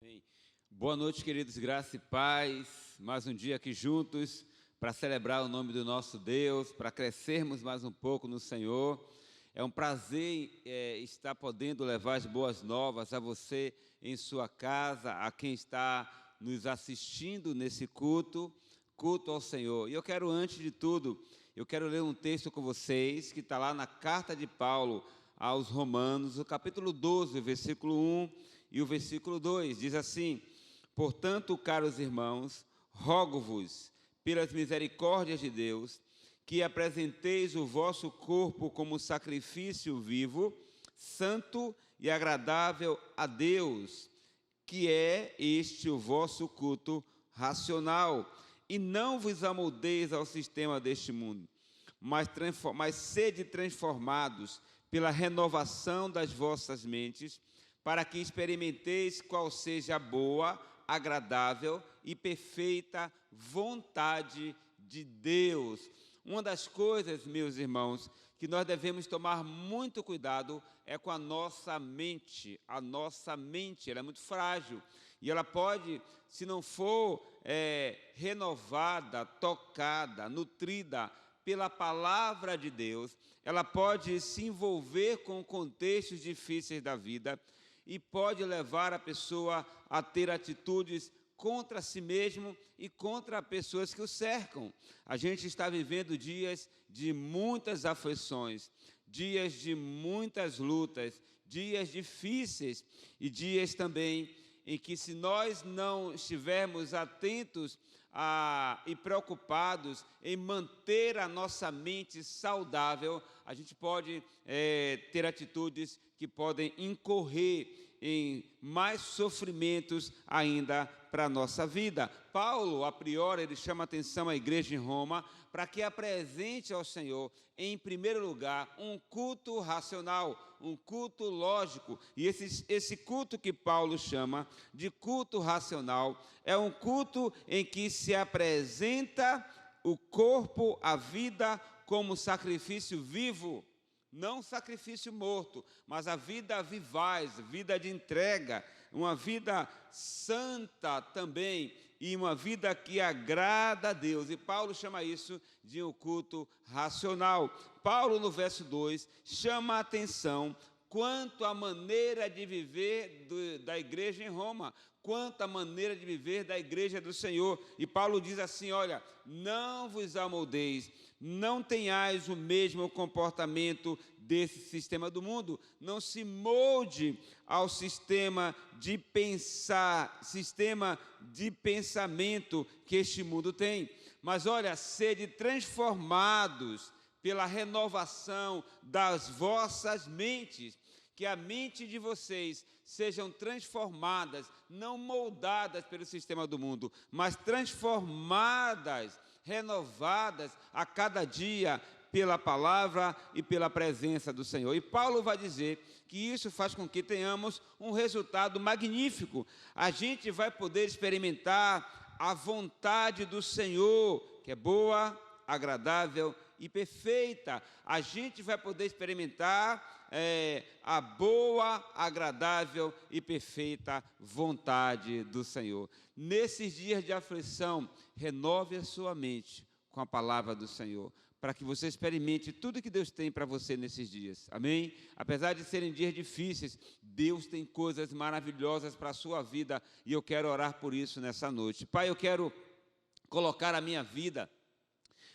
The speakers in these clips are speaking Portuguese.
Bem, boa noite, queridos, graça e paz. Mais um dia aqui juntos para celebrar o nome do nosso Deus, para crescermos mais um pouco no Senhor. É um prazer estar podendo levar as boas novas a você em sua casa, a quem está nos assistindo nesse culto ao Senhor. E eu quero, antes de tudo, ler um texto com vocês, que está lá na carta de Paulo aos Romanos, o capítulo 12, o versículo 1 e o versículo 2, diz assim: portanto, caros irmãos, rogo-vos, pelas misericórdias de Deus, que apresenteis o vosso corpo como sacrifício vivo, santo e agradável a Deus, que é este o vosso culto racional. E não vos amoldeis ao sistema deste mundo, mas sede transformados pela renovação das vossas mentes, para que experimenteis qual seja a boa, agradável e perfeita vontade de Deus. Uma das coisas, meus irmãos, que nós devemos tomar muito cuidado é com a nossa mente. A nossa mente, ela é muito frágil e ela pode, se não for renovada, tocada, nutrida pela palavra de Deus, ela pode se envolver com contextos difíceis da vida e pode levar a pessoa a ter atitudes contra si mesmo e contra pessoas que o cercam. A gente está vivendo dias de muitas aflições, dias de muitas lutas, dias difíceis e dias também em que, se nós não estivermos atentos e preocupados em manter a nossa mente saudável, a gente pode ter atitudes que podem incorrer em mais sofrimentos ainda para a nossa vida. Paulo, a priori, ele chama a atenção à igreja em Roma para que apresente ao Senhor, em primeiro lugar, um culto racional, um culto lógico. E esse culto que Paulo chama de culto racional é um culto em que se apresenta o corpo, a vida, como sacrifício vivo. Não sacrifício morto, mas a vida vivaz, vida de entrega, uma vida santa também, e uma vida que agrada a Deus. E Paulo chama isso de um culto racional. Paulo, no verso 2, chama a atenção quanto à maneira de viver da igreja em Roma, quanto à maneira de viver da igreja do Senhor. E Paulo diz assim: olha, não vos amoldeis, não tenhais o mesmo comportamento desse sistema do mundo, não se molde ao sistema de pensamento que este mundo tem. Mas olha, sede transformados pela renovação das vossas mentes, que a mente de vocês sejam transformadas, não moldadas pelo sistema do mundo, mas transformadas, renovadas a cada dia pela palavra e pela presença do Senhor. E Paulo vai dizer que isso faz com que tenhamos um resultado magnífico. A gente vai poder experimentar a vontade do Senhor, que é boa, agradável e perfeita. A gente vai poder experimentar a boa, agradável e perfeita vontade do Senhor. Nesses dias de aflição, renove a sua mente com a palavra do Senhor, para que você experimente tudo que Deus tem para você nesses dias. Amém? Apesar de serem dias difíceis, Deus tem coisas maravilhosas para a sua vida, e eu quero orar por isso nessa noite. Pai, eu quero colocar a minha vida,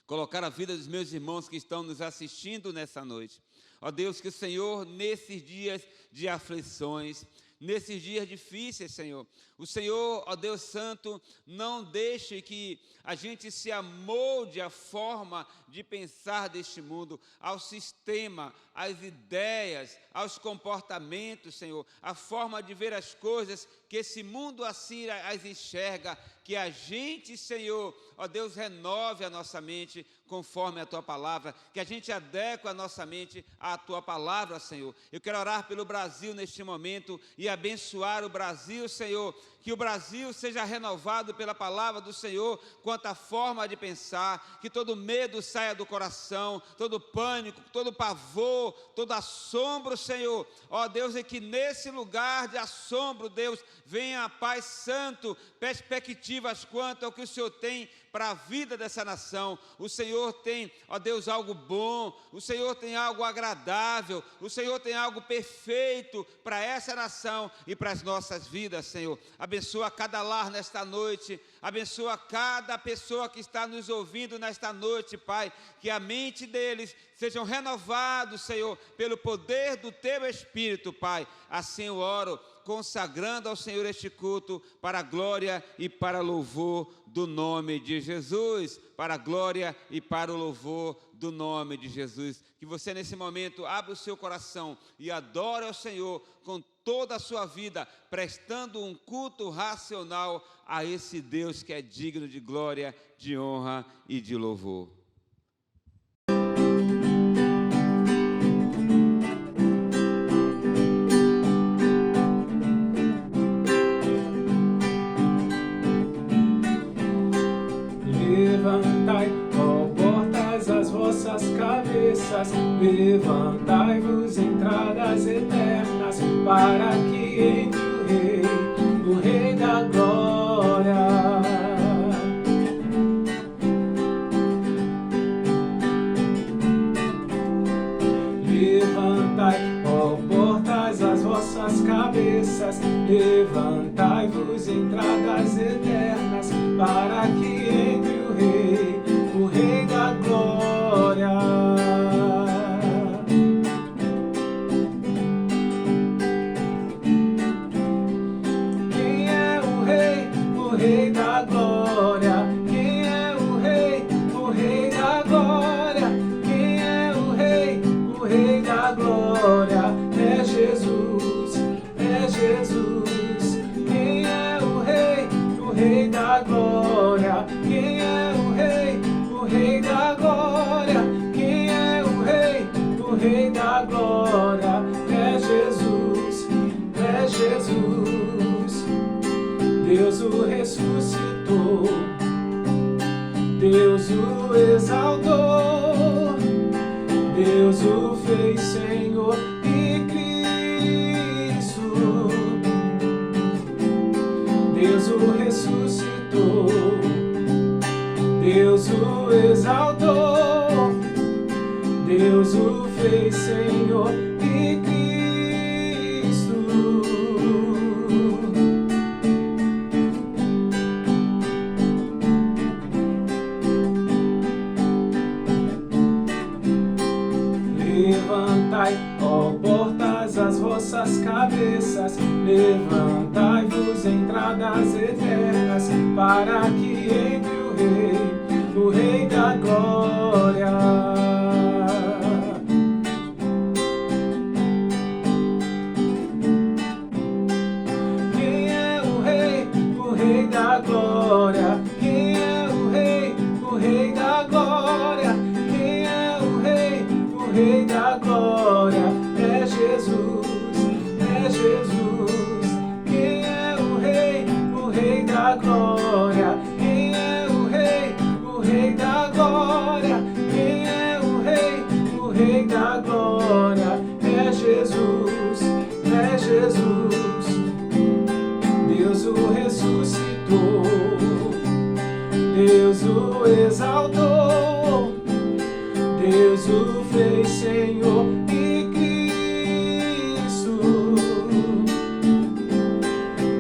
colocar a vida dos meus irmãos que estão nos assistindo nessa noite. Ó Deus, que o Senhor, nesses dias de aflições, nesses dias difíceis, Senhor, o Senhor, ó Deus Santo, não deixe que a gente se amolde à forma de pensar deste mundo, ao sistema, às ideias, aos comportamentos, Senhor, a forma de ver as coisas, que esse mundo assim as enxerga, que a gente, Senhor, ó Deus, renove a nossa mente conforme a Tua palavra, que a gente adeque a nossa mente à Tua palavra, Senhor. Eu quero orar pelo Brasil neste momento e abençoar o Brasil, Senhor, que o Brasil seja renovado pela palavra do Senhor quanto à forma de pensar, que todo medo saia do coração, todo pânico, todo pavor, todo assombro, Senhor. Ó Deus, é que nesse lugar de assombro, Deus, Venha, Pai Santo, perspectivas quanto ao que o Senhor tem para a vida dessa nação. O Senhor tem, ó Deus, algo bom, o Senhor tem algo agradável, o Senhor tem algo perfeito para essa nação e para as nossas vidas, Senhor. Abençoa cada lar nesta noite, abençoa cada pessoa que está nos ouvindo nesta noite, Pai, que a mente deles sejam renovados, Senhor, pelo poder do Teu Espírito, Pai. Assim eu oro, consagrando ao Senhor este culto para a glória e para louvor do nome de Jesus, para a glória e para o louvor do nome de Jesus. Que você nesse momento abra o seu coração e adore ao Senhor com toda a sua vida, prestando um culto racional a esse Deus que é digno de glória, de honra e de louvor. Levantai, ó portas, as vossas cabeças, levantai-vos, entradas eternas, para que entre o Rei da glória. Levantai, ó portas, as vossas cabeças, levantai-vos, entradas eternas, para que entre o Rei da glória. Quem é o Rei da glória? Quem é o Rei da glória? Quem é o Rei da glória? É Jesus, é Jesus. Quem é o Rei da glória? Quem é o Rei da glória? Quem é o Rei da glória? É Jesus, é Jesus. Deus o ressuscitou, Deus o exaltou, Deus o fez Senhor e Cristo. Deus o ressuscitou, Deus o exaltou, Deus o fez Senhor e Cristo. Levantai, ó portas, as vossas cabeças, levantai-vos, entradas eternas, para que entre o Rei da glória. Quem é o Rei da glória? Quem é o Rei da glória? Quem é o Rei da glória? É Jesus, é Jesus. Quem é o Rei da glória? Quem é o Rei da glória? Quem é o Rei da glória? É Jesus, é Jesus. Deus o ressuscitou, Deus o exaltou, Deus o fez Senhor e Cristo.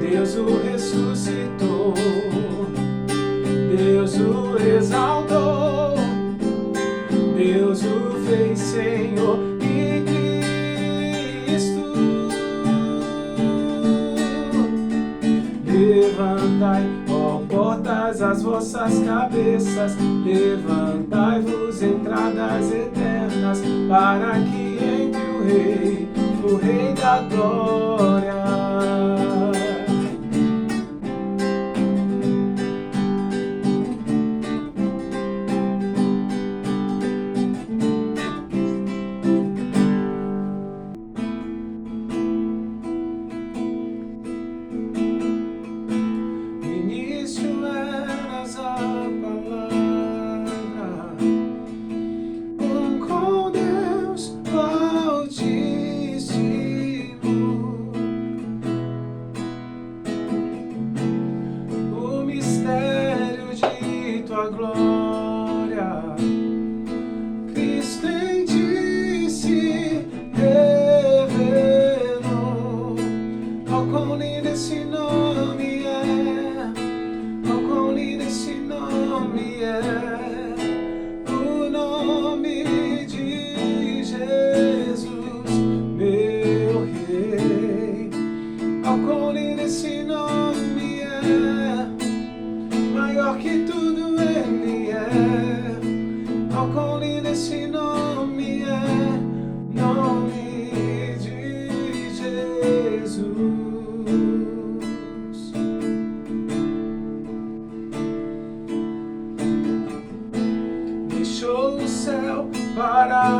Deus o ressuscitou, Deus o exaltou, Deus o fez Senhor e Cristo. Levantai, ó portas, as vossas cabeças, levantai-vos, entradas eternas, para que entre o Rei da glória.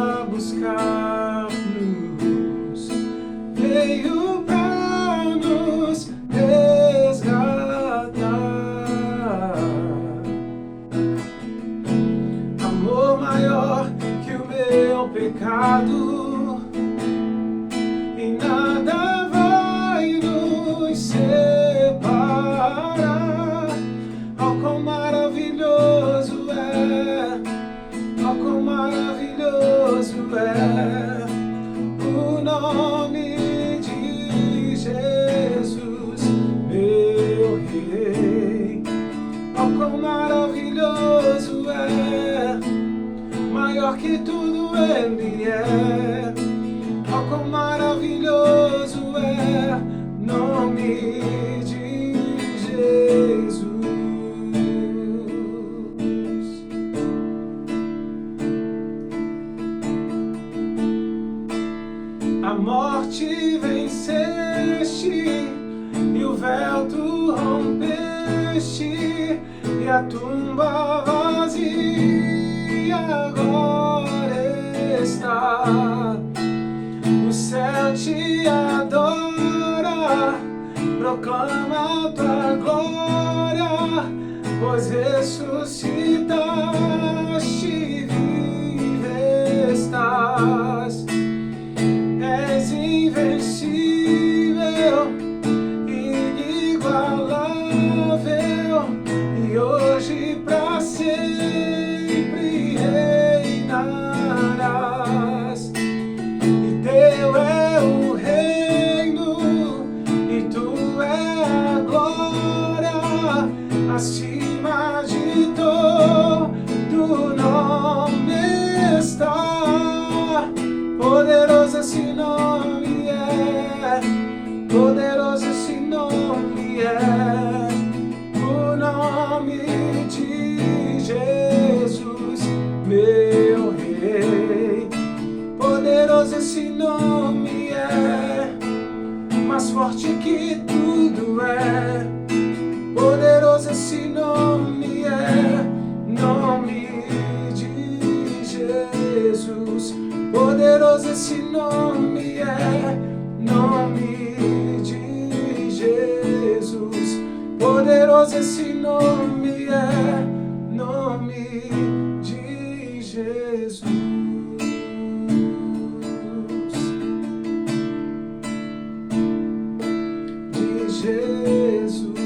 a buscar-nos, veio pra nos resgatar. Amor maior que o meu pecado, e nada vai nos separar. Oh, quão maravilhoso é, oh, quão maravilhoso é o nome de Jesus, meu Rei. Oh, quão maravilhoso é, maior que tudo Ele é. Oh, quão maravilhoso é nome de Jesus. A morte venceste e o véu tu rompeste, e a tumba vazia agora está. O céu te adora, proclama tua glória, pois ressuscitaste, vive estás. És invencível, inigualável, e hoje pra sempre reinarás. E teu é o reino, e tu é a glória, acima de todo nome está. Poderoso esse nome é, poderoso esse nome é, o nome de Jesus, meu Rei. Poderoso esse nome é, mais forte que tudo é. Poderoso esse nome é, nome de Jesus. Poderoso esse nome é, nome de Jesus. Poderoso esse nome é, nome de Jesus. De Jesus.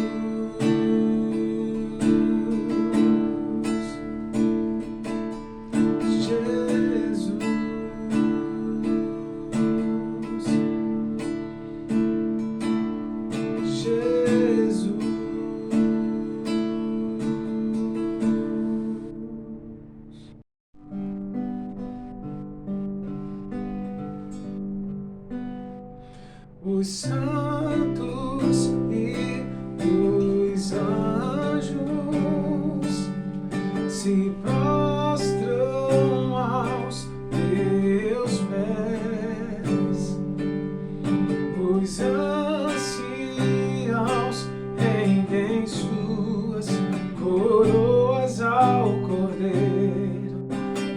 Os santos e os anjos se prostram aos teus pés. Os anciãos rendem suas coroas ao Cordeiro,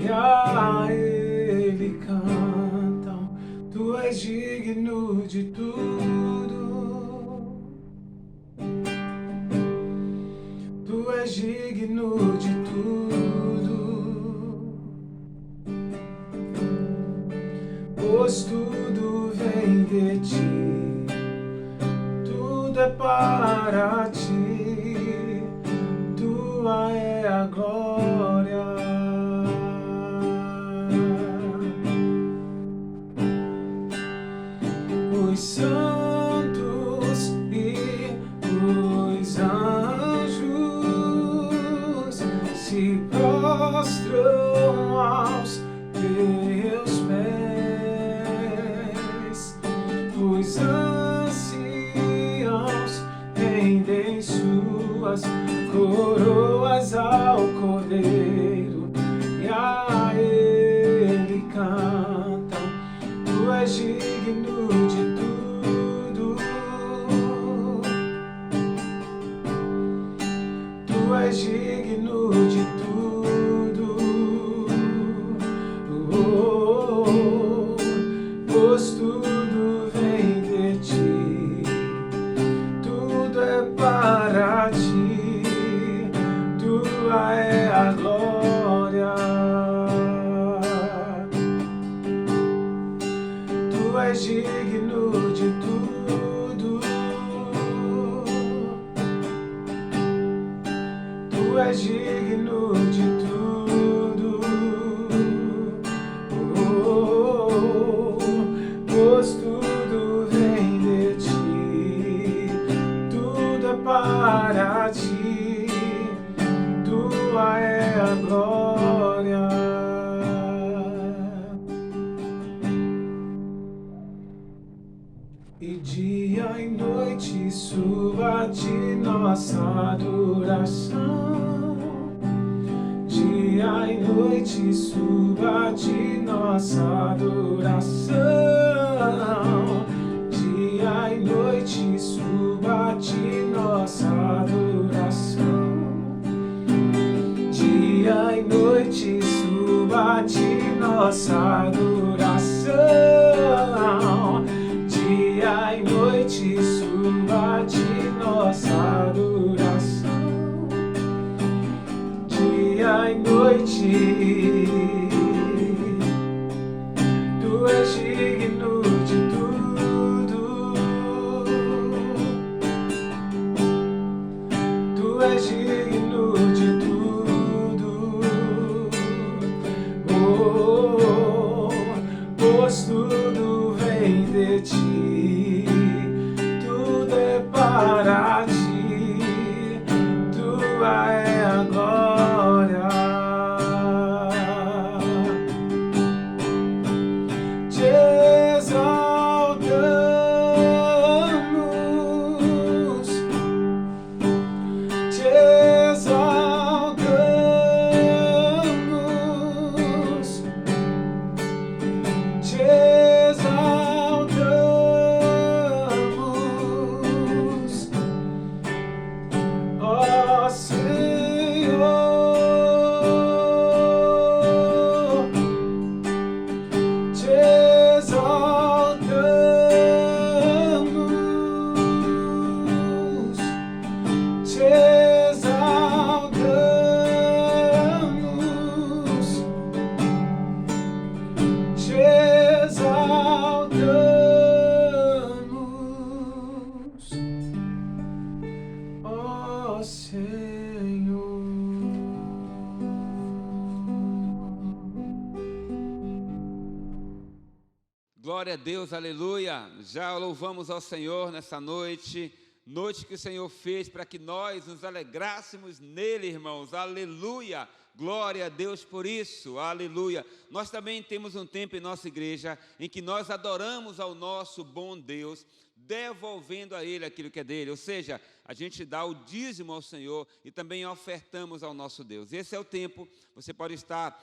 e a Ele cantam: Tu és digno de tudo, Tu és digno de tudo, pois tudo vem de Ti, tudo é para Ti, Tua é a glória. Os santos e os anjos se prostram aos teus pés. Os anciãos rendem suas coroas ao Cordeiro, e a Ele cantam: Tu és digno de tudo, Tu és digno de tudo. Oh, és digno de tudo. Tu és digno de tudo. Pois tudo vem de ti, tudo é para ti, tua é a glória. E dia e noite suba a ti nossa adoração. Dia e noite suba a ti nossa adoração. Dia e noite suba a ti nossa adoração. Dia e noite suba a ti nossa adoração. Dia e noite suba a ti nossa adoração. Dia e noite, tu és digno de tudo. Tu és digno de tudo. Pois tudo vem de ti, tudo é para ti, tua é a glória. Te exaltamos, te exaltamos, te exaltamos, ó Senhor, te exaltamos, te exaltamos, te exaltamos, ó Senhor. Glória a Deus, aleluia. Já louvamos ao Senhor nessa noite, noite que o Senhor fez para que nós nos alegrássemos nele, irmãos, aleluia. Glória a Deus por isso, aleluia. Nós também temos um tempo em nossa igreja em que nós adoramos ao nosso bom Deus, devolvendo a Ele aquilo que é dele, ou seja, a gente dá o dízimo ao Senhor e também ofertamos ao nosso Deus. Esse é o tempo, você pode estar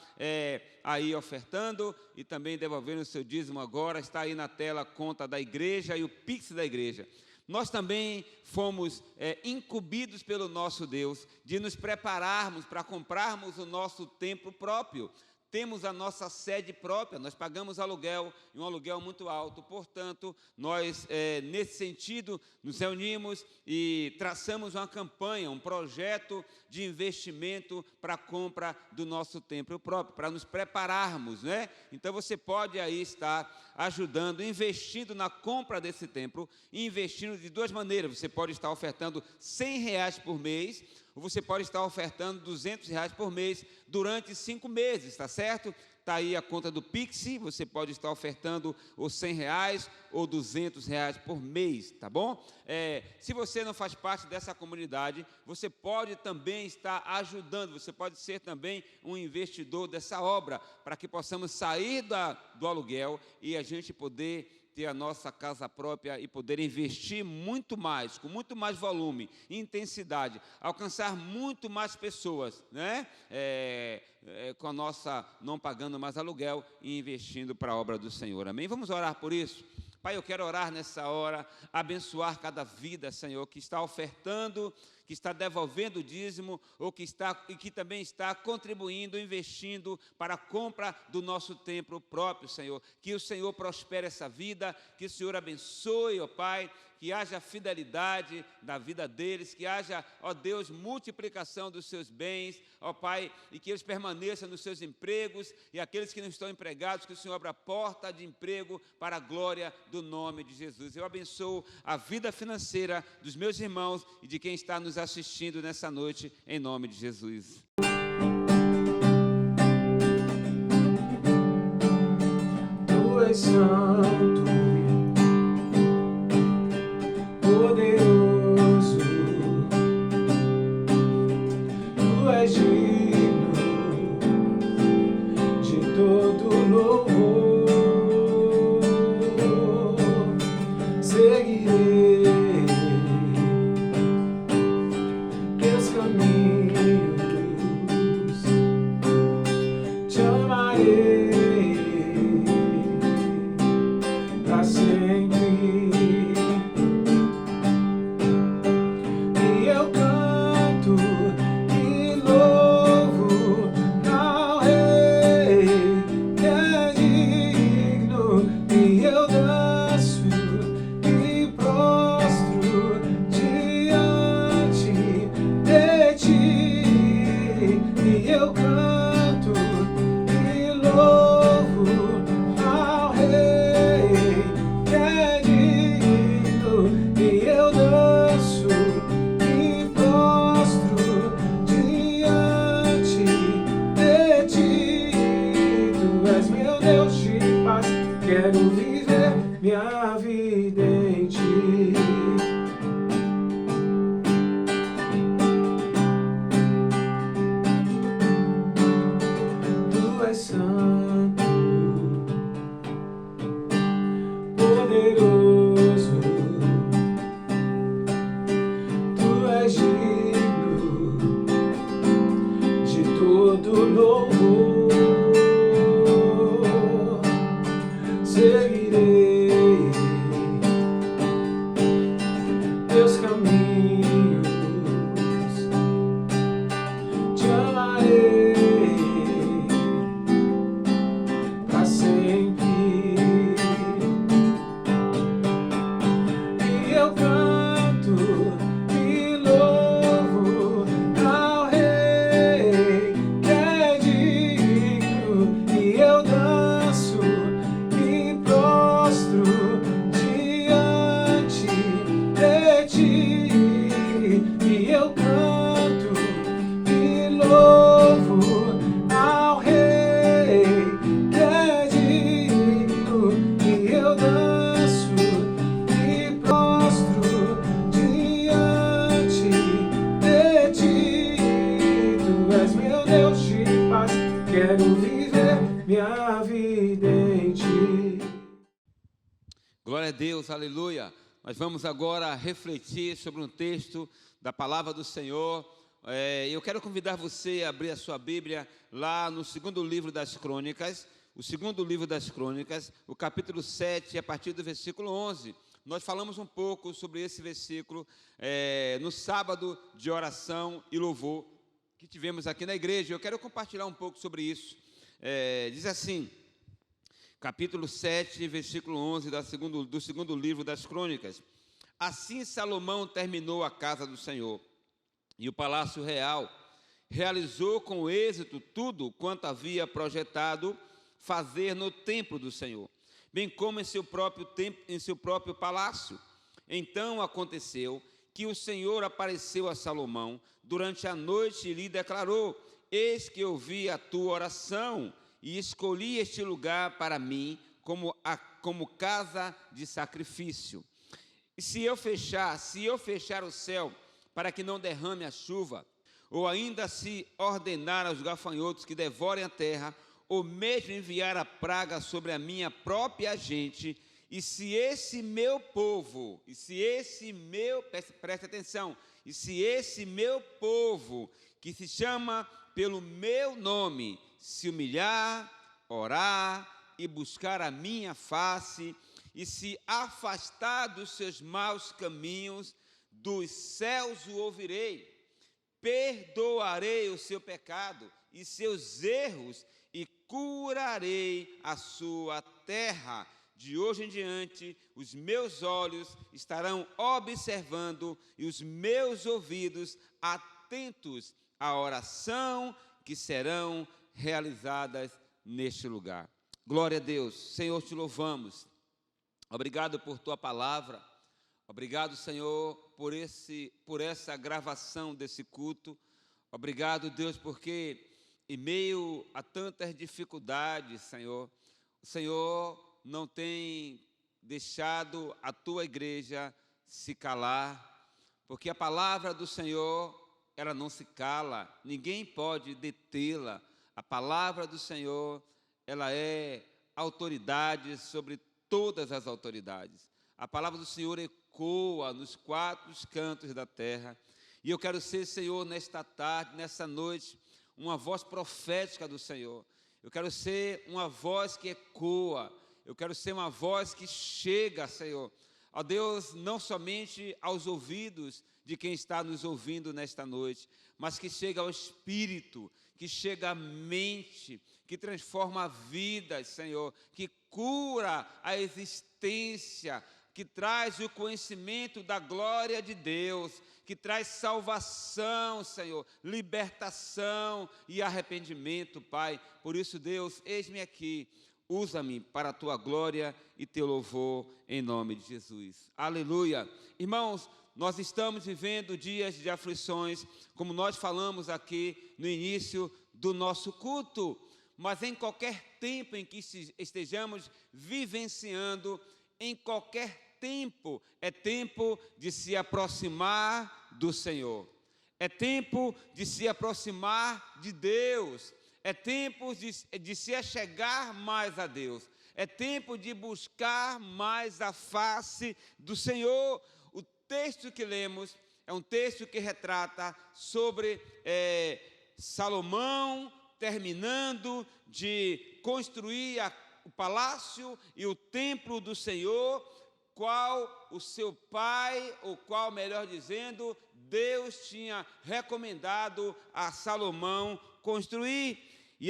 aí ofertando e também devolvendo o seu dízimo agora, está aí na tela a conta da igreja e o Pix da igreja. Nós também fomos incumbidos pelo nosso Deus de nos prepararmos para comprarmos o nosso templo próprio. Temos a nossa sede própria, nós pagamos aluguel, e um aluguel muito alto, portanto, nós, nesse sentido, nos reunimos e traçamos uma campanha, um projeto de investimento para a compra do nosso templo próprio, para nos prepararmos, né? Então, você pode aí estar ajudando, investindo na compra desse templo, investindo de duas maneiras. Você pode estar ofertando R$100 por mês, ou você pode estar ofertando R$200 por mês durante 5 meses, está certo? Está aí a conta do Pix, você pode estar ofertando os R$100 ou R$200 por mês, tá bom? Se você não faz parte dessa comunidade, você pode também estar ajudando, você pode ser também um investidor dessa obra, para que possamos sair do aluguel e a gente poder ter a nossa casa própria e poder investir muito mais, com muito mais volume, intensidade, alcançar muito mais pessoas, né? Com a nossa, não pagando mais aluguel e investindo para a obra do Senhor, amém? Vamos orar por isso? Pai, eu quero orar nessa hora, abençoar cada vida, Senhor, que está ofertando, que que está devolvendo o dízimo ou que também está contribuindo, investindo para a compra do nosso templo próprio, Senhor. Que o Senhor prospere essa vida, que o Senhor abençoe, ó Pai, que haja fidelidade na vida deles, que haja, ó Deus, multiplicação dos seus bens, ó Pai, e que eles permaneçam nos seus empregos, e aqueles que não estão empregados, que o Senhor abra a porta de emprego para a glória do nome de Jesus. Eu abençoo a vida financeira dos meus irmãos e de quem está nos assistindo nessa noite, em nome de Jesus. Tu és santo, poderoso, tu és digno de todo louvor. Seguirei teus caminhos, te amarei pra sempre. E eu canto e louvo ao Rei que é digno, e eu danço e prostro diante de ti. E eu canto e louvo ao Rei que é digno, e eu danço e prostro diante de ti. Tu és meu Deus de paz, quero viver minha vida em ti. Tu és santo, poderoso, tu és digno de todo louvor. Seguirei teus caminhos, te amarei pra sempre. E eu canto e louvo ao Rei que é digno, e eu danço e prostro diante de ti. E eu canto e louvo ao Rei que é digno, e eu danço e prostro diante de ti. Tu és meu Deus de paz, quero viver minha vida em ti. Glória a Deus, aleluia. Nós vamos agora refletir sobre um texto da palavra do Senhor. Eu quero convidar você a abrir a sua Bíblia lá no segundo livro das Crônicas, o segundo livro das Crônicas, o capítulo 7, a partir do versículo 11. Nós falamos um pouco sobre esse versículo no sábado de oração e louvor que tivemos aqui na igreja. Eu quero compartilhar um pouco sobre isso. Diz assim, capítulo 7, versículo 11 do segundo livro das Crônicas. Assim Salomão terminou a casa do Senhor e o palácio real, realizou com êxito tudo quanto havia projetado fazer no templo do Senhor, bem como em seu próprio palácio. Então aconteceu que o Senhor apareceu a Salomão durante a noite e lhe declarou: eis que ouvi a tua oração e escolhi este lugar para mim como casa de sacrifício. E se eu fechar o céu para que não derrame a chuva, ou ainda se ordenar aos gafanhotos que devorem a terra, ou mesmo enviar a praga sobre a minha própria gente, e se esse meu povo, preste atenção, e se esse meu povo, que se chama pelo meu nome, se humilhar, orar e buscar a minha face, e se afastar dos seus maus caminhos, dos céus o ouvirei, perdoarei o seu pecado e seus erros e curarei a sua terra. De hoje em diante, os meus olhos estarão observando e os meus ouvidos atentos à oração que serão realizadas neste lugar. Glória a Deus. Senhor, te louvamos. Obrigado por tua palavra. Obrigado, Senhor, por essa gravação desse culto. Obrigado, Deus, porque em meio a tantas dificuldades, Senhor, o Senhor não tem deixado a tua igreja se calar, porque a palavra do Senhor, ela não se cala, ninguém pode detê-la. A palavra do Senhor, ela é autoridade sobre todas as autoridades. A palavra do Senhor ecoa nos quatro cantos da terra. E eu quero ser, Senhor, nesta tarde, nessa noite, uma voz profética do Senhor. Eu quero ser uma voz que ecoa. Eu quero ser uma voz que chega, Senhor, ó Deus, não somente aos ouvidos de quem está nos ouvindo nesta noite, mas que chega ao espírito, que chega à mente, que transforma vidas, Senhor, que cura a existência, que traz o conhecimento da glória de Deus, que traz salvação, Senhor, libertação e arrependimento, Pai. Por isso, Deus, eis-me aqui. Usa-me para a tua glória e teu louvor, em nome de Jesus. Aleluia. Irmãos, nós estamos vivendo dias de aflições, como nós falamos aqui no início do nosso culto, mas em qualquer tempo em que estejamos vivenciando, em qualquer tempo, é tempo de se aproximar do Senhor. É tempo de se aproximar de Deus. É tempo de se achegar mais a Deus. É tempo de buscar mais a face do Senhor. O texto que lemos é um texto que retrata sobre Salomão terminando de construir o palácio e o templo do Senhor, qual o seu pai, ou qual, melhor dizendo, Deus tinha recomendado a Salomão construir. E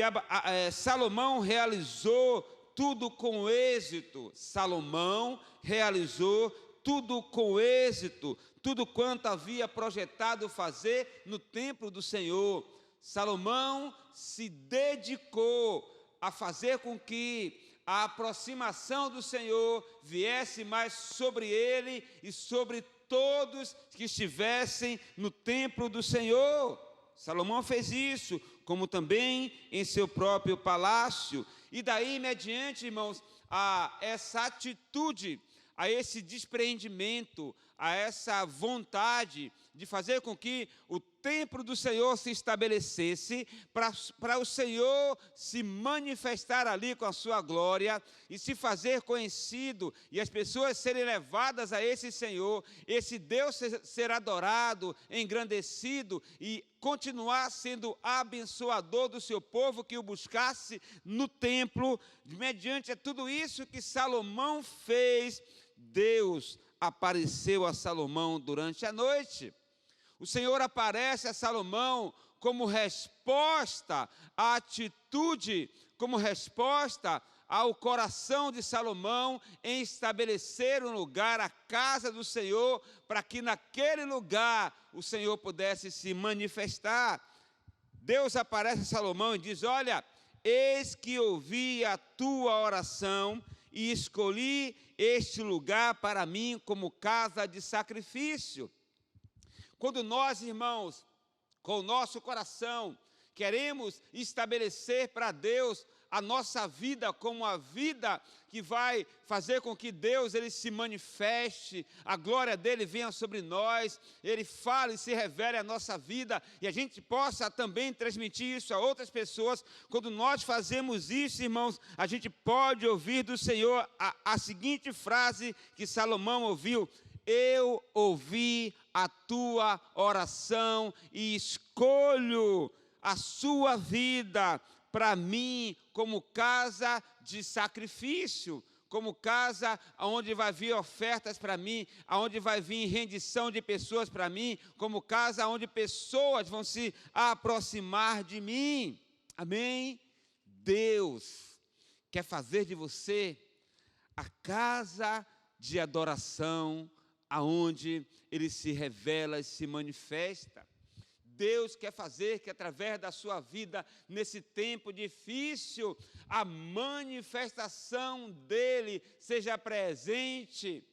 Salomão realizou tudo com êxito. Salomão realizou tudo com êxito, tudo quanto havia projetado fazer no templo do Senhor. Salomão se dedicou a fazer com que a aproximação do Senhor viesse mais sobre ele e sobre todos que estivessem no templo do Senhor. Salomão fez isso, como também em seu próprio palácio. E daí, mediante, irmãos, a essa atitude, a esse despreendimento, a essa vontade de fazer com que o templo do Senhor se estabelecesse, para o Senhor se manifestar ali com a sua glória e se fazer conhecido, e as pessoas serem levadas a esse Senhor, esse Deus ser adorado, engrandecido e continuar sendo abençoador do seu povo que o buscasse no templo. Mediante tudo isso que Salomão fez, Deus apareceu a Salomão durante a noite. O Senhor aparece a Salomão como resposta à atitude, como resposta ao coração de Salomão em estabelecer um lugar, a casa do Senhor, para que naquele lugar o Senhor pudesse se manifestar. Deus aparece a Salomão e diz: olha, eis que ouvi a tua oração e escolhi este lugar para mim como casa de sacrifício. Quando nós, irmãos, com o nosso coração, queremos estabelecer para Deus a nossa vida como a vida que vai fazer com que Deus ele se manifeste, a glória dele venha sobre nós, ele fale e se revele a nossa vida, e a gente possa também transmitir isso a outras pessoas. Quando nós fazemos isso, irmãos, a gente pode ouvir do Senhor a seguinte frase que Salomão ouviu: eu ouvi a tua oração e escolho a sua vida para mim como casa de sacrifício, como casa onde vai vir ofertas para mim, onde vai vir rendição de pessoas para mim, como casa onde pessoas vão se aproximar de mim. Amém? Deus quer fazer de você a casa de adoração, aonde Ele se revela e se manifesta. Deus quer fazer que através da sua vida, nesse tempo difícil, a manifestação dEle seja presente.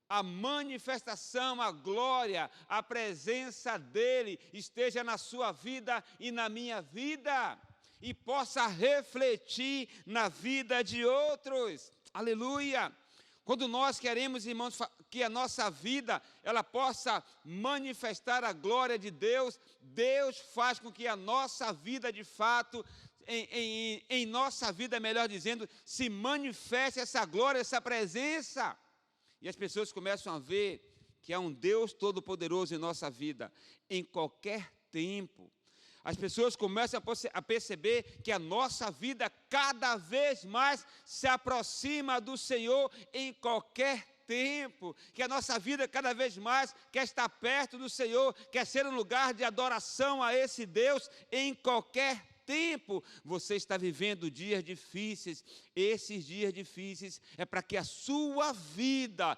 A manifestação, a glória, a presença dEle esteja na sua vida e na minha vida, e possa refletir na vida de outros. Aleluia! Quando nós queremos, irmãos, que a nossa vida ela possa manifestar a glória de Deus, Deus faz com que a nossa vida, de fato, em nossa vida, melhor dizendo, se manifeste essa glória, essa presença. E as pessoas começam a ver que há um Deus todo-poderoso em nossa vida, em qualquer tempo. As pessoas começam a perceber que a nossa vida cada vez mais se aproxima do Senhor em qualquer tempo, que a nossa vida cada vez mais quer estar perto do Senhor, quer ser um lugar de adoração a esse Deus em qualquer tempo. Você está vivendo dias difíceis, esses dias difíceis é para que a sua vida,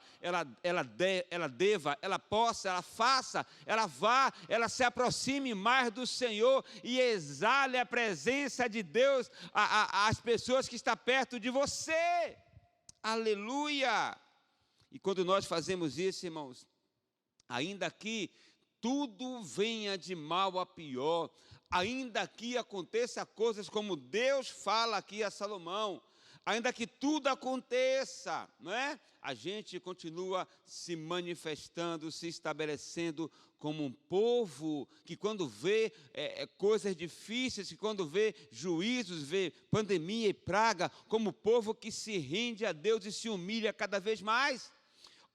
ela deva, ela possa, ela faça, ela vá, ela se aproxime mais do Senhor e exale a presença de Deus às pessoas que estão perto de você. Aleluia! E quando nós fazemos isso, irmãos, ainda que tudo venha de mal a pior, ainda que aconteça coisas como Deus fala aqui a Salomão, ainda que tudo aconteça, não é? A gente continua se manifestando, se estabelecendo como um povo que quando vê coisas difíceis, que quando vê juízos, vê pandemia e praga, como povo que se rende a Deus e se humilha cada vez mais.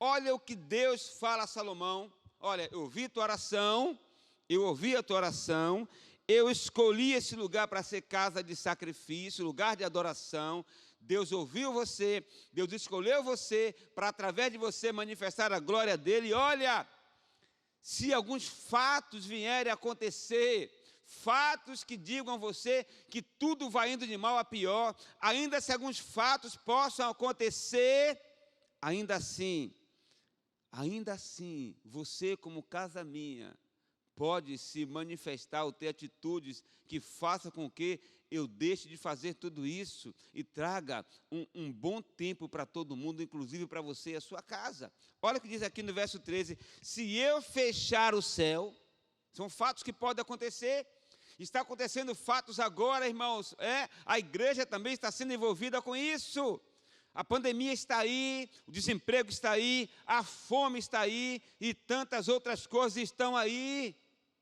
Olha o que Deus fala a Salomão. Olha, eu ouvi tua oração, eu ouvi a tua oração, eu escolhi esse lugar para ser casa de sacrifício, lugar de adoração. Deus ouviu você, Deus escolheu você para, através de você, manifestar a glória dEle. E olha, se alguns fatos vierem a acontecer, fatos que digam a você que tudo vai indo de mal a pior, ainda se alguns fatos possam acontecer, ainda assim, você como casa minha, pode se manifestar ou ter atitudes que façam com que eu deixe de fazer tudo isso e traga um bom tempo para todo mundo, inclusive para você e a sua casa. Olha o que diz aqui no verso 13, se eu fechar o céu, são fatos que podem acontecer, está acontecendo fatos agora, irmãos, a igreja também está sendo envolvida com isso. A pandemia está aí, o desemprego está aí, a fome está aí e tantas outras coisas estão aí.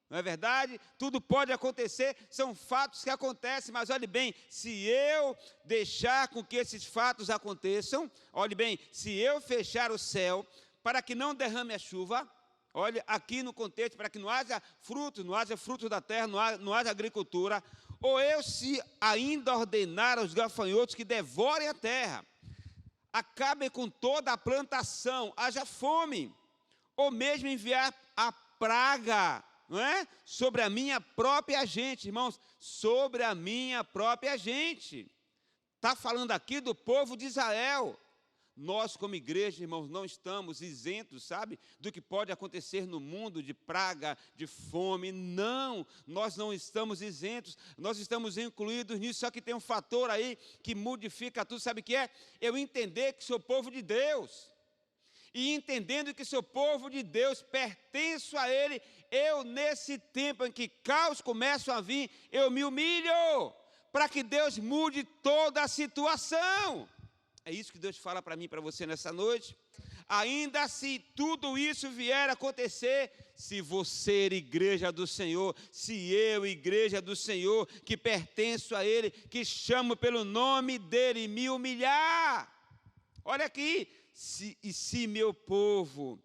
Não é verdade? Tudo pode acontecer, são fatos que acontecem, mas olhe bem, se eu deixar com que esses fatos aconteçam, olhe bem, se eu fechar o céu para que não derrame a chuva, olha, aqui no contexto, para que não haja frutos da terra, não haja agricultura, ou eu se ainda ordenar aos gafanhotos que devorem a terra, acabem com toda a plantação, haja fome, ou mesmo enviar a praga, não é? Sobre a minha própria gente, irmãos, sobre a minha própria gente. Está falando aqui do povo de Israel. Nós, como igreja, irmãos, não estamos isentos, sabe, do que pode acontecer no mundo de praga, de fome. Não, nós não estamos isentos, nós estamos incluídos nisso, só que tem um fator aí que modifica tudo, sabe o que é? Eu entender que sou povo de Deus. E entendendo que sou povo de Deus, pertenço a Ele, eu nesse tempo em que caos começam a vir, eu me humilho, para que Deus mude toda a situação. É isso que Deus fala para mim e para você nessa noite. Ainda se tudo isso vier a acontecer, se você, igreja do Senhor, se eu, igreja do Senhor, que pertenço a Ele, que chamo pelo nome dEle, me humilhar. Olha aqui, se esse meu povo,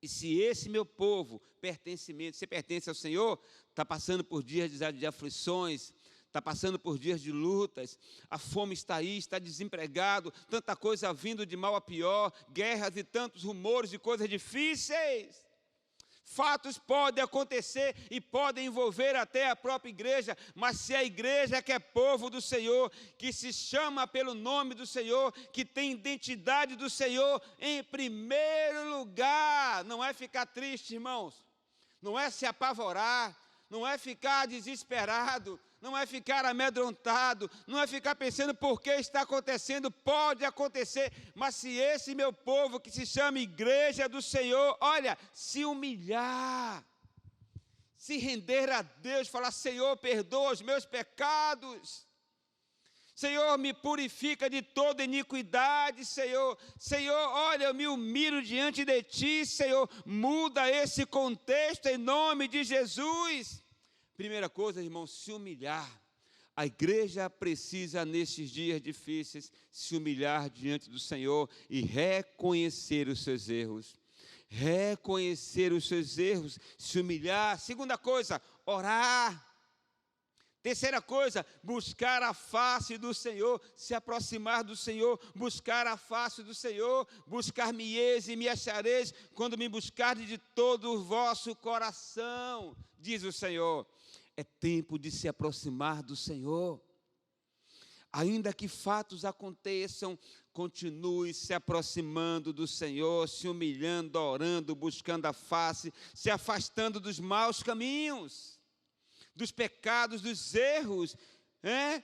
você pertence ao Senhor, está passando por dias de aflições, está passando por dias de lutas, a fome está aí, está desempregado, tanta coisa vindo de mal a pior, guerras e tantos rumores de coisas difíceis. Fatos podem acontecer e podem envolver até a própria igreja, mas se a igreja que é povo do Senhor, que se chama pelo nome do Senhor, que tem identidade do Senhor, em primeiro lugar, não é ficar triste, irmãos, não é se apavorar, não é ficar desesperado, não é ficar amedrontado, não é ficar pensando por que está acontecendo, pode acontecer, mas se esse meu povo que se chama igreja do Senhor, olha, se humilhar, se render a Deus, falar, Senhor, perdoa os meus pecados, Senhor, me purifica de toda iniquidade, Senhor, olha, eu me humilho diante de Ti, Senhor, muda esse contexto em nome de Jesus. Primeira coisa, irmão, se humilhar. A igreja precisa, nesses dias difíceis, se humilhar diante do Senhor e reconhecer os seus erros. Reconhecer os seus erros, se humilhar. Segunda coisa, orar. Terceira coisa, buscar a face do Senhor, se aproximar do Senhor, buscar a face do Senhor, buscar-me-eis e me achareis, quando me buscardes de todo o vosso coração, diz o Senhor. É tempo de se aproximar do Senhor. Ainda que fatos aconteçam, continue se aproximando do Senhor, se humilhando, orando, buscando a face, se afastando dos maus caminhos, dos pecados, dos erros.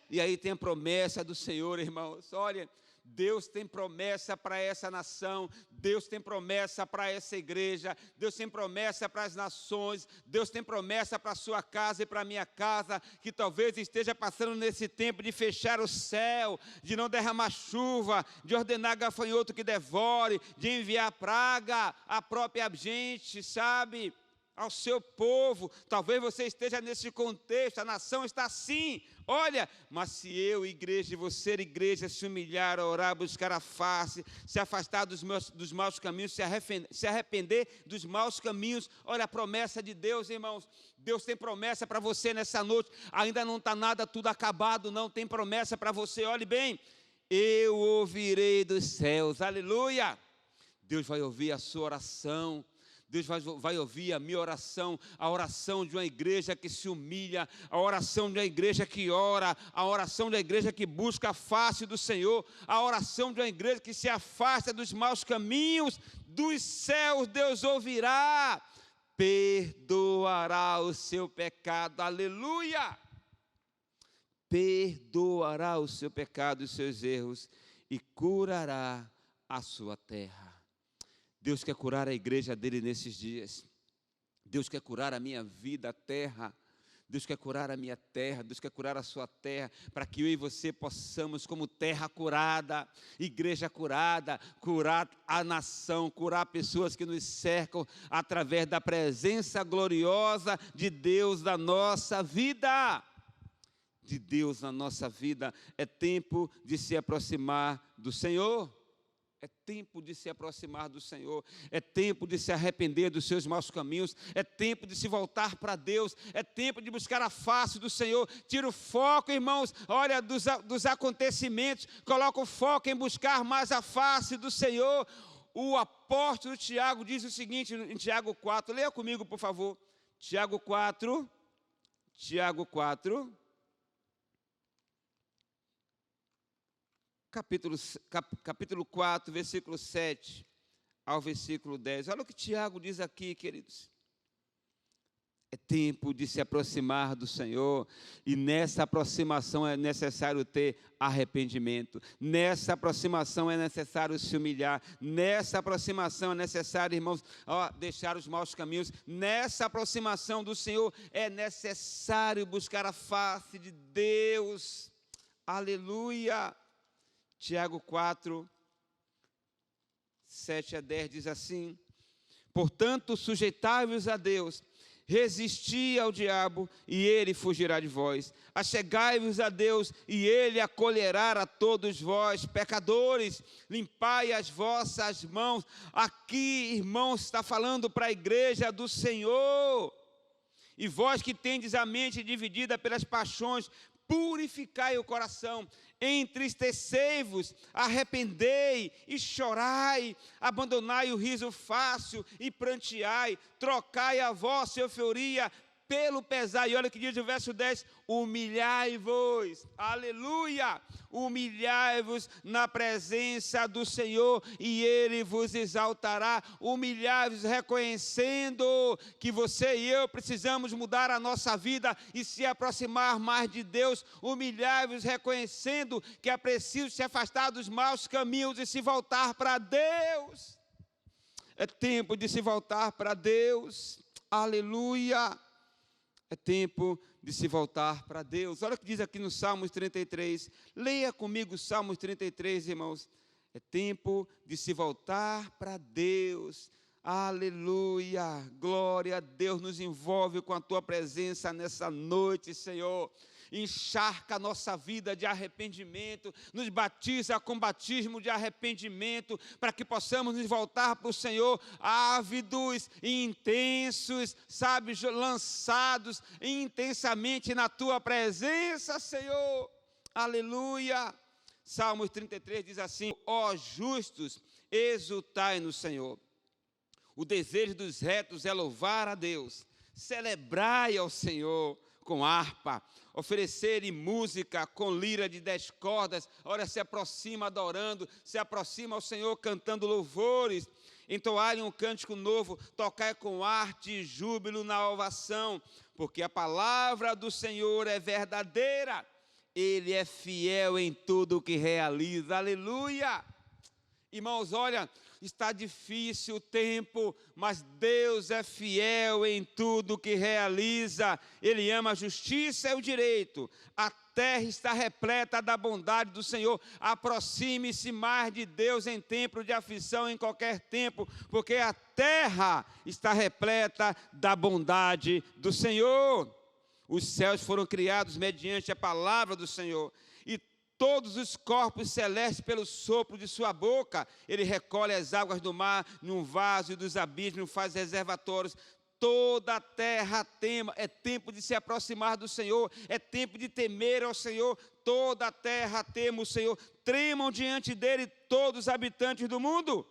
E aí tem a promessa do Senhor, irmãos. Olha, Deus tem promessa para essa nação, Deus tem promessa para essa igreja, Deus tem promessa para as nações, Deus tem promessa para a sua casa e para a minha casa, que talvez esteja passando nesse tempo de fechar o céu, de não derramar chuva, de ordenar gafanhoto que devore, de enviar praga à própria gente, sabe? Ao seu povo, talvez você esteja nesse contexto, a nação está assim, olha, mas se eu, igreja, e você, igreja, se humilhar, orar, buscar a face, se afastar dos maus caminhos, se arrepender dos maus caminhos, olha a promessa de Deus, irmãos, Deus tem promessa para você nessa noite, ainda não está nada tudo acabado, não, tem promessa para você, olhe bem, eu ouvirei dos céus, aleluia, Deus vai ouvir a sua oração, Deus vai ouvir a minha oração, a oração de uma igreja que se humilha, a oração de uma igreja que ora, a oração de uma igreja que busca a face do Senhor, a oração de uma igreja que se afasta dos maus caminhos, dos céus Deus ouvirá, perdoará o seu pecado, aleluia! Perdoará o seu pecado e os seus erros e curará a sua terra. Deus quer curar a igreja dele nesses dias. Deus quer curar a minha vida, a terra. Deus quer curar a minha terra, Deus quer curar a sua terra, para que eu e você possamos, como terra curada, igreja curada, curar a nação, curar pessoas que nos cercam, através da presença gloriosa de Deus na nossa vida. De Deus na nossa vida. É tempo de se aproximar do Senhor. É tempo de se aproximar do Senhor, é tempo de se arrepender dos seus maus caminhos, é tempo de se voltar para Deus, é tempo de buscar a face do Senhor. Tira o foco, irmãos, olha, dos acontecimentos, coloca o foco em buscar mais a face do Senhor. O apóstolo Tiago diz o seguinte, em Tiago 4, leia comigo, por favor, Tiago 4, capítulo 4, versículo 7 ao versículo 10. Olha o que Tiago diz aqui, queridos. É tempo de se aproximar do Senhor, e nessa aproximação é necessário ter arrependimento, nessa aproximação é necessário se humilhar, nessa aproximação é necessário, irmãos, deixar os maus caminhos, nessa aproximação do Senhor é necessário buscar a face de Deus, aleluia. Tiago 4, 7 a 10 diz assim: portanto, sujeitai-vos a Deus, resisti ao diabo, e ele fugirá de vós. Achegai-vos a Deus, e ele acolherá a todos vós, pecadores, limpai as vossas mãos. Aqui, irmãos, está falando para a igreja do Senhor. E vós que tendes a mente dividida pelas paixões, purificai o coração, entristecei-vos, arrependei e chorai, abandonai o riso fácil e pranteai, trocai a vossa euforia pelo pesar. E olha o que diz o verso 10, humilhai-vos, aleluia, humilhai-vos na presença do Senhor e Ele vos exaltará. Humilhai-vos reconhecendo que você e eu precisamos mudar a nossa vida e se aproximar mais de Deus. Humilhai-vos reconhecendo que é preciso se afastar dos maus caminhos e se voltar para Deus. É tempo de se voltar para Deus, aleluia. É tempo de se voltar para Deus. Olha o que diz aqui no Salmos 33. Leia comigo o Salmos 33, irmãos. É tempo de se voltar para Deus. Aleluia. Glória a Deus. Nos envolve com a tua presença nessa noite, Senhor. Encharca a nossa vida de arrependimento, nos batiza com batismo de arrependimento, para que possamos nos voltar para o Senhor, ávidos e intensos, sabe, lançados intensamente na tua presença, Senhor, aleluia. Salmos 33 diz assim, ó justos, exultai no Senhor, o desejo dos retos é louvar a Deus, celebrai ao Senhor com harpa, oferecerem música com lira de 10 cordas, ora se aproxima adorando, se aproxima ao Senhor cantando louvores, entoarem um cântico novo, tocai com arte e júbilo na ovação, porque a palavra do Senhor é verdadeira, Ele é fiel em tudo o que realiza, aleluia. Irmãos, olha, está difícil o tempo, mas Deus é fiel em tudo que realiza. Ele ama a justiça e o direito. A terra está repleta da bondade do Senhor. Aproxime-se mais de Deus em tempo de aflição, em qualquer tempo, porque a terra está repleta da bondade do Senhor. Os céus foram criados mediante a palavra do Senhor, e todos os corpos celestes pelo sopro de sua boca. Ele recolhe as águas do mar num vaso e dos abismos faz reservatórios. Toda a terra tema. É tempo de se aproximar do Senhor. É tempo de temer ao Senhor. Toda a terra tema o Senhor. Tremam diante dele todos os habitantes do mundo.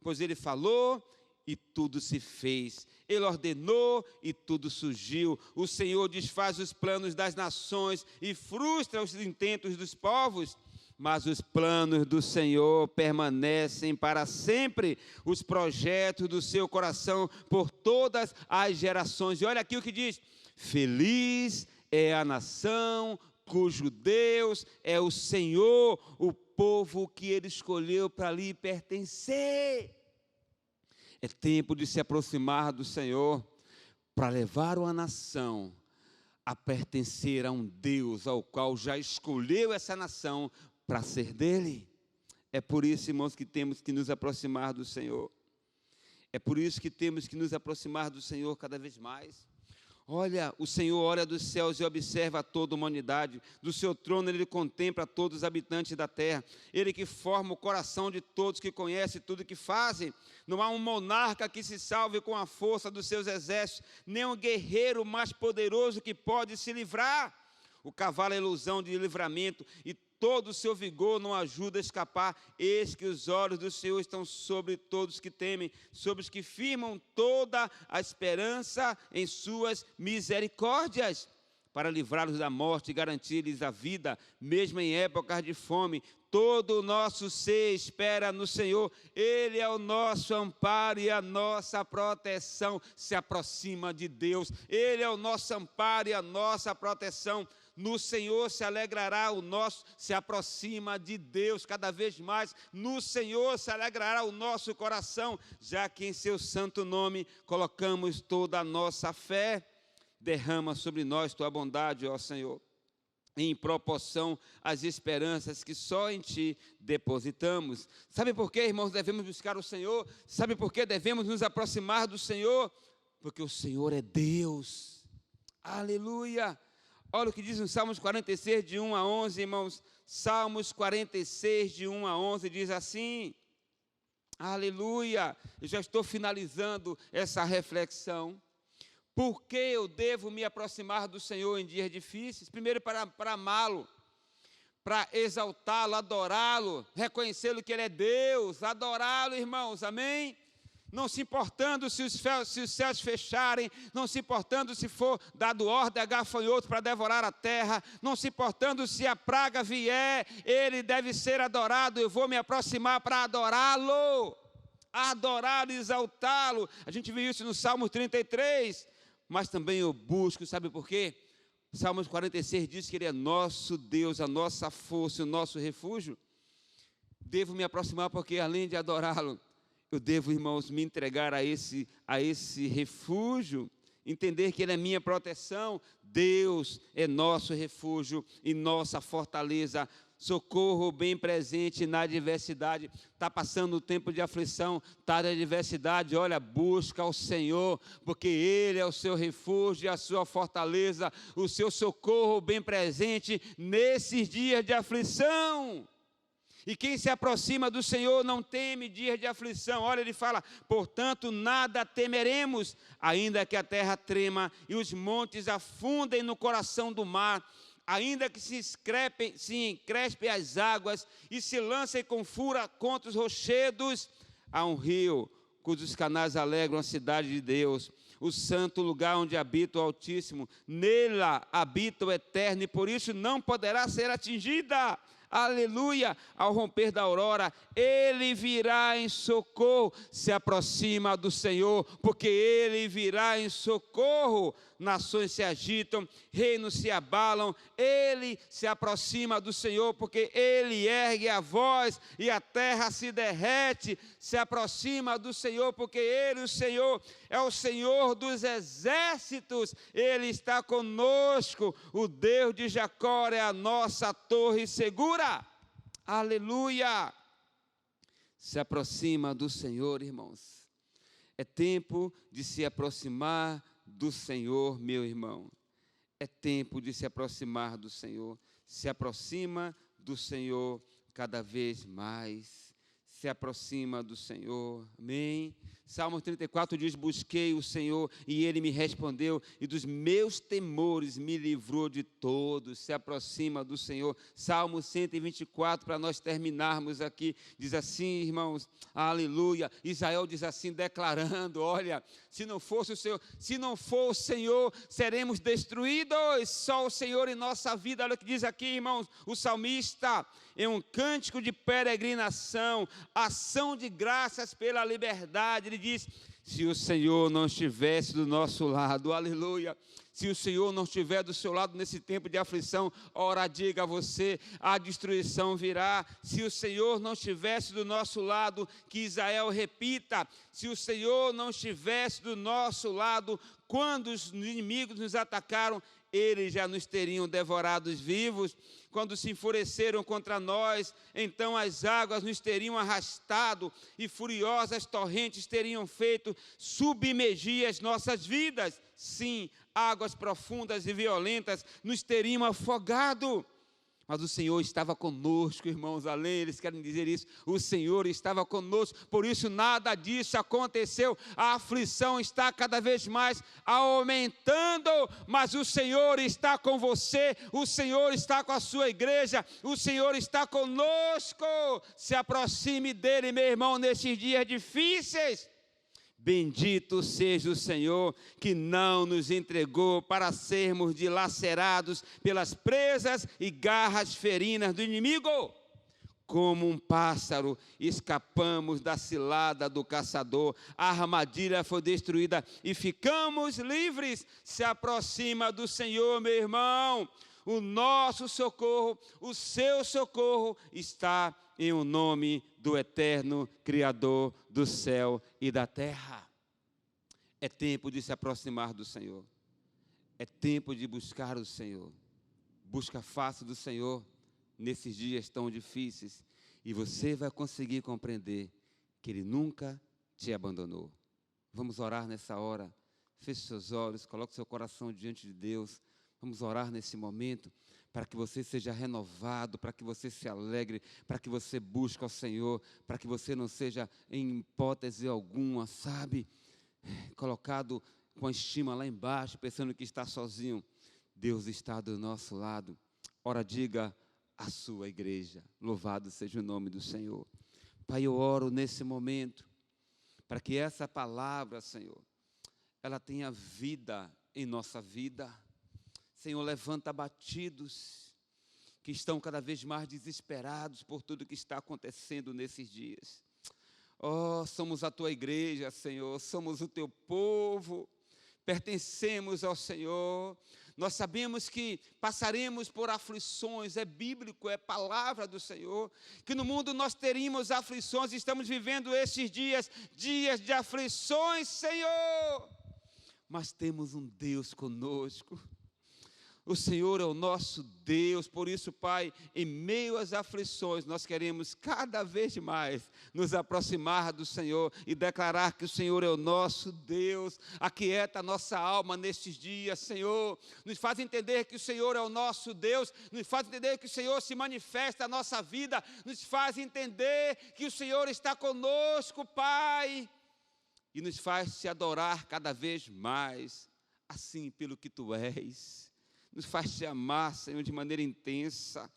Pois ele falou e tudo se fez. Ele ordenou e tudo surgiu. O Senhor desfaz os planos das nações e frustra os intentos dos povos. Mas os planos do Senhor permanecem para sempre, os projetos do seu coração por todas as gerações. E olha aqui o que diz: feliz é a nação cujo Deus é o Senhor, o povo que ele escolheu para lhe pertencer. É tempo de se aproximar do Senhor para levar uma nação a pertencer a um Deus ao qual já escolheu essa nação para ser dele. É por isso, irmãos, que temos que nos aproximar do Senhor. É por isso que temos que nos aproximar do Senhor cada vez mais. Olha, o Senhor olha dos céus e observa a toda a humanidade. Do seu trono ele contempla todos os habitantes da terra. Ele que forma o coração de todos, que conhece tudo o que fazem. Não há um monarca que se salve com a força dos seus exércitos, nem um guerreiro mais poderoso que pode se livrar. O cavalo é ilusão de livramento e todo o seu vigor não ajuda a escapar. Eis que os olhos do Senhor estão sobre todos que temem, sobre os que firmam toda a esperança em suas misericórdias, para livrá-los da morte e garantir-lhes a vida, mesmo em épocas de fome. Todo o nosso ser espera no Senhor, Ele é o nosso amparo e a nossa proteção. Se aproxima de Deus, Ele é o nosso amparo e a nossa proteção. No Senhor se alegrará o nosso, se aproxima de Deus cada vez mais. No Senhor se alegrará o nosso coração, já que em seu santo nome colocamos toda a nossa fé. Derrama sobre nós tua bondade, ó Senhor, em proporção às esperanças que só em Ti depositamos. Sabe por que, irmãos, devemos buscar o Senhor? Sabe por que devemos nos aproximar do Senhor? Porque o Senhor é Deus. Aleluia! Olha o que diz no Salmos 46, de 1 a 11, irmãos. Salmos 46, de 1 a 11, diz assim. Aleluia! Eu já estou finalizando essa reflexão. Por que eu devo me aproximar do Senhor em dias difíceis? Primeiro, para amá-lo, para exaltá-lo, adorá-lo, reconhecê-lo que Ele é Deus, adorá-lo, irmãos, amém? Não se importando se os céus fecharem, não se importando se for dado ordem a gafanhotos para devorar a terra, não se importando se a praga vier, Ele deve ser adorado, eu vou me aproximar para adorá-lo, adorá-lo e exaltá-lo. A gente viu isso no Salmo 33, mas também eu busco, sabe por quê? Salmos 46 diz que Ele é nosso Deus, a nossa força, o nosso refúgio. Devo me aproximar porque, além de adorá-lo, eu devo, irmãos, me entregar a esse refúgio, entender que Ele é minha proteção. Deus é nosso refúgio e nossa fortaleza, socorro bem presente na adversidade. Está passando o tempo de aflição, está de adversidade, olha, busca o Senhor, porque Ele é o seu refúgio e a sua fortaleza, o seu socorro bem presente nesses dias de aflição. E quem se aproxima do Senhor não teme dias de aflição. Olha, ele fala, portanto, nada temeremos, ainda que a terra trema e os montes afundem no coração do mar, ainda que se encrespem as águas e se lancem com fúria contra os rochedos. Há um rio cujos canais alegram a cidade de Deus, o santo lugar onde habita o Altíssimo. Nela habita o Eterno e por isso não poderá ser atingida. Aleluia, ao romper da aurora, Ele virá em socorro, se aproxima do Senhor, porque Ele virá em socorro. Nações se agitam, reinos se abalam, Ele se aproxima do Senhor, porque Ele ergue a voz e a terra se derrete, se aproxima do Senhor, porque Ele, o Senhor, é o Senhor dos exércitos, Ele está conosco, o Deus de Jacó é a nossa torre segura. Aleluia! Se aproxima do Senhor, irmãos. É tempo de se aproximar do Senhor, meu irmão. É tempo de se aproximar do Senhor. Se aproxima do Senhor cada vez mais. Se aproxima do Senhor. Amém? Salmo 34 diz, busquei o Senhor e Ele me respondeu e dos meus temores me livrou de todos. Se aproxima do Senhor. Salmo 124, para nós terminarmos aqui, diz assim, irmãos, aleluia. Israel diz assim, declarando, olha, se não fosse o Senhor, se não for o Senhor, seremos destruídos. Só o Senhor em nossa vida. Olha o que diz aqui, irmãos, o salmista, é um cântico de peregrinação, ação de graças pela liberdade. Ele diz, se o Senhor não estivesse do nosso lado, aleluia, se o Senhor não estiver do seu lado nesse tempo de aflição, ora, diga a você, a destruição virá. Se o Senhor não estivesse do nosso lado, que Israel repita, se o Senhor não estivesse do nosso lado, quando os inimigos nos atacaram, eles já nos teriam devorados vivos. Quando se enfureceram contra nós, então as águas nos teriam arrastado e furiosas torrentes teriam feito submergir as nossas vidas. Sim, águas profundas e violentas nos teriam afogado. Mas o Senhor estava conosco, irmãos, além, eles querem dizer isso, o Senhor estava conosco, por isso nada disso aconteceu, a aflição está cada vez mais aumentando, mas o Senhor está com você, o Senhor está com a sua igreja, o Senhor está conosco, se aproxime dele, meu irmão, nesses dias difíceis. Bendito seja o Senhor que não nos entregou para sermos dilacerados pelas presas e garras ferinas do inimigo. Como um pássaro, escapamos da cilada do caçador, a armadilha foi destruída e ficamos livres. Se aproxima do Senhor, meu irmão. O nosso socorro, o seu socorro está em o nome do eterno Criador do céu e da terra. É tempo de se aproximar do Senhor. É tempo de buscar o Senhor. Busca a face do Senhor nesses dias tão difíceis e você vai conseguir compreender que Ele nunca te abandonou. Vamos orar nessa hora. Feche seus olhos, coloque seu coração diante de Deus. Vamos orar nesse momento para que você seja renovado, para que você se alegre, para que você busque ao Senhor, para que você não seja em hipótese alguma, sabe, colocado com a estima lá embaixo, pensando que está sozinho. Deus está do nosso lado. Ora, diga a sua igreja. Louvado seja o nome do Senhor. Pai, eu oro nesse momento, para que essa palavra, Senhor, ela tenha vida em nossa vida. Senhor, levanta abatidos, que estão cada vez mais desesperados por tudo que está acontecendo nesses dias. Oh, somos a tua igreja, Senhor, somos o teu povo, pertencemos ao Senhor. Nós sabemos que passaremos por aflições, é bíblico, é palavra do Senhor, que no mundo nós teríamos aflições, estamos vivendo esses dias de aflições, Senhor, mas temos um Deus conosco. O Senhor é o nosso Deus, por isso, Pai, em meio às aflições, nós queremos cada vez mais nos aproximar do Senhor e declarar que o Senhor é o nosso Deus. Aquieta a nossa alma nestes dias, Senhor. Nos faz entender que o Senhor é o nosso Deus, nos faz entender que o Senhor se manifesta na nossa vida, nos faz entender que o Senhor está conosco, Pai, e nos faz te adorar cada vez mais, assim pelo que Tu és. Nos faz te amar, Senhor, de maneira intensa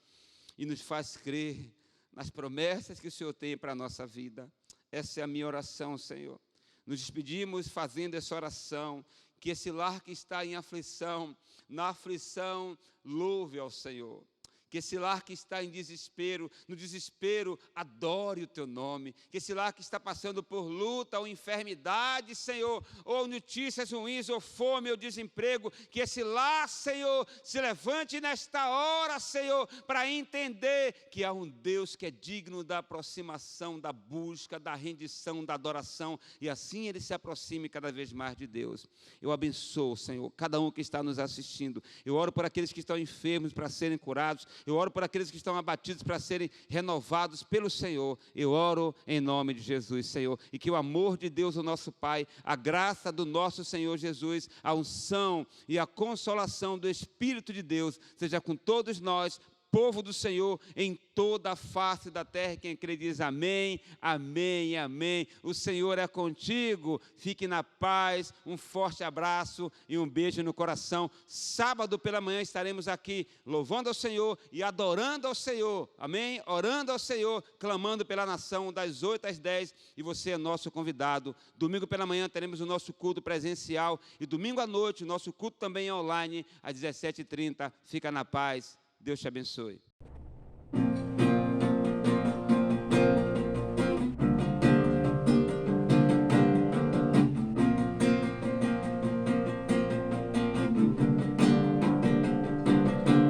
e nos faz crer nas promessas que o Senhor tem para a nossa vida. Essa é a minha oração, Senhor. Nos despedimos fazendo essa oração, que esse lar que está em aflição, na aflição, louve ao Senhor. Que esse lar que está em desespero, no desespero, adore o Teu nome. Que esse lar que está passando por luta ou enfermidade, Senhor, ou notícias ruins, ou fome, ou desemprego, que esse lar, Senhor, se levante nesta hora, Senhor, para entender que há um Deus que é digno da aproximação, da busca, da rendição, da adoração, e assim ele se aproxime cada vez mais de Deus. Eu abençoo, Senhor, cada um que está nos assistindo. Eu oro por aqueles que estão enfermos para serem curados. Eu oro por aqueles que estão abatidos para serem renovados pelo Senhor. Eu oro em nome de Jesus, Senhor. E que o amor de Deus, o nosso Pai, a graça do nosso Senhor Jesus, a unção e a consolação do Espírito de Deus, seja com todos nós, povo do Senhor, em toda a face da terra. Quem crê diz amém, amém e amém. O Senhor é contigo, fique na paz, um forte abraço e um beijo no coração. Sábado pela manhã estaremos aqui louvando ao Senhor e adorando ao Senhor, amém? Orando ao Senhor, clamando pela nação das 8 às 10, e você é nosso convidado. Domingo pela manhã teremos o nosso culto presencial e domingo à noite o nosso culto também é online às 17h30. Fica na paz. Deus te abençoe.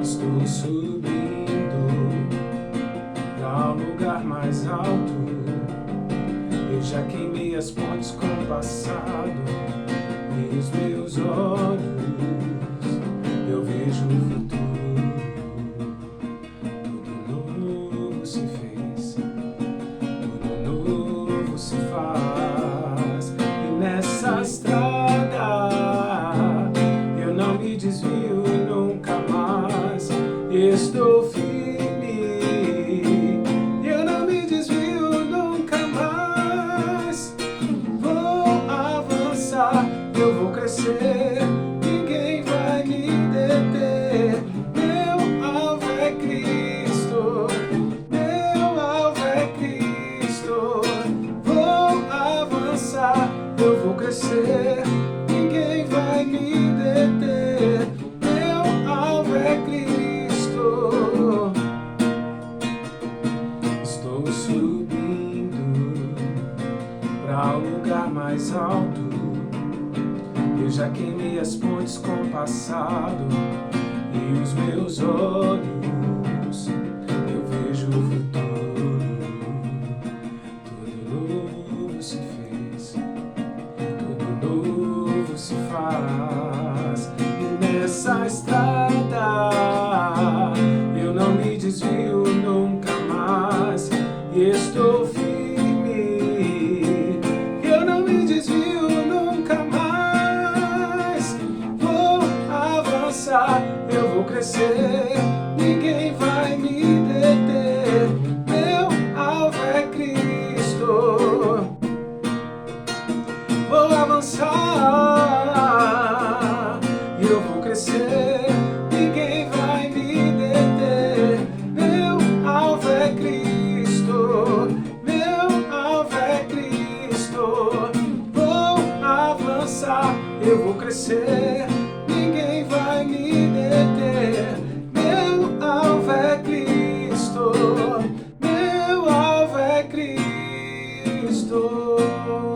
Estou subindo para um lugar mais alto. Eu já queimei as pontes com o passado e os meus olhos eu vejo o futuro. Estou firme, eu não me desvio nunca mais. Vou avançar, eu vou crescer, ninguém vai me deter. Meu alvo é Cristo, meu alvo é Cristo. Vou avançar, eu vou crescer, ninguém vai me deter. Meu alvo é Cristo. Estou subindo para um lugar mais alto. Eu já queimei as pontes com o passado e os meus olhos eu vejo o futuro. Tudo novo se fez, tudo novo se faz. E nessa estrada eu não me desvio nunca mais. Estou firme, eu não me desvio nunca mais. Vou avançar, eu vou crescer, ninguém estou.